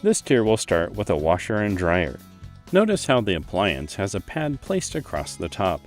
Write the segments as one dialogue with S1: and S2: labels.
S1: This tier will start with a washer and dryer. Notice how the appliance has a pad placed across the top.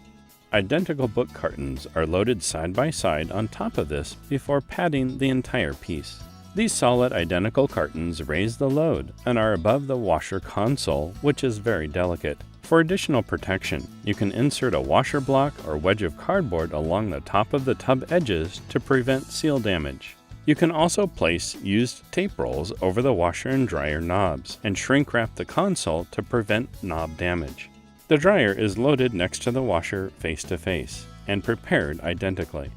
S1: Identical book cartons are loaded side by side on top of this before padding the entire piece. These solid identical cartons raise the load and are above the washer console, which is very delicate. For additional protection, you can insert a washer block or wedge of cardboard along the top of the tub edges to prevent seal damage. You can also place used tape rolls over the washer and dryer knobs and shrink wrap the console to prevent knob damage. The dryer is loaded next to the washer face to face and prepared identically.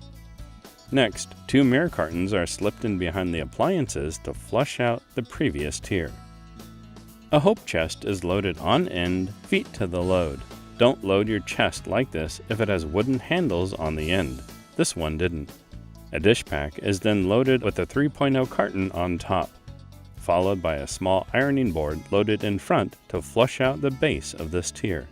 S1: Next, 2 mirror cartons are slipped in behind the appliances to flush out the previous tier. A hope chest is loaded on end, feet to the load. Don't load your chest like this if it has wooden handles on the end. This one didn't. A dish pack is then loaded with a 3.0 carton on top, followed by a small ironing board loaded in front to flush out the base of this tier.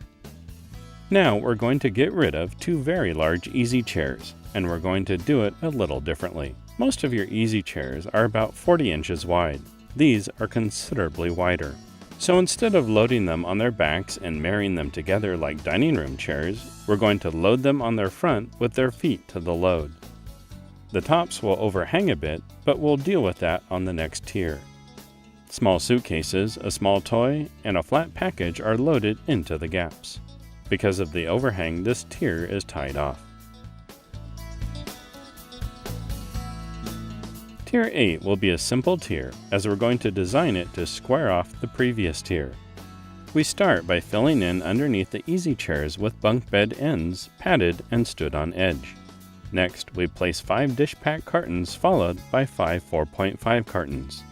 S1: Now we're going to get rid of 2 very large easy chairs, and we're going to do it a little differently. Most of your easy chairs are about 40 inches wide. These are considerably wider. So instead of loading them on their backs and marrying them together like dining room chairs, we're going to load them on their front with their feet to the load. The tops will overhang a bit, but we'll deal with that on the next tier. Small suitcases, a small toy, and a flat package are loaded into the gaps. Because of the overhang, this tier is tied off. Tier 8 will be a simple tier, as we're going to design it to square off the previous tier. We start by filling in underneath the easy chairs with bunk bed ends, padded and stood on edge. Next, we place 5 dish pack cartons followed by 5 4.5 cartons.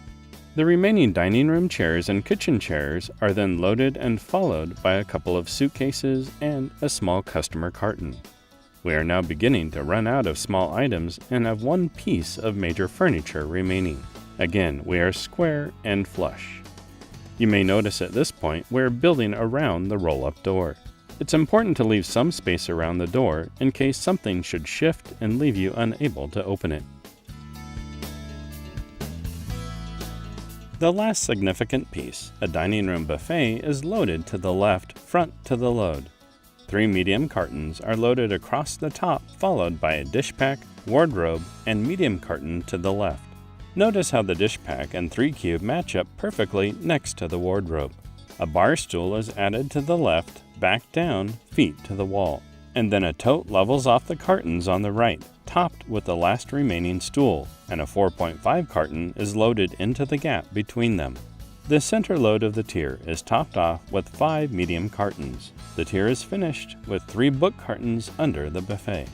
S1: The remaining dining room chairs and kitchen chairs are then loaded and followed by a couple of suitcases and a small customer carton. We are now beginning to run out of small items and have 1 piece of major furniture remaining. Again, we are square and flush. You may notice at this point we're building around the roll-up door. It's important to leave some space around the door in case something should shift and leave you unable to open it. The last significant piece, a dining room buffet, is loaded to the left, front to the load. 3 medium cartons are loaded across the top, followed by a dish pack, wardrobe, and medium carton to the left. Notice how the dish pack and 3 cube match up perfectly next to the wardrobe. A bar stool is added to the left, back down, feet to the wall. And then a tote levels off the cartons on the right, topped with the last remaining stool, and a 4.5 carton is loaded into the gap between them. The center load of the tier is topped off with 5 medium cartons. The tier is finished with 3 book cartons under the buffet.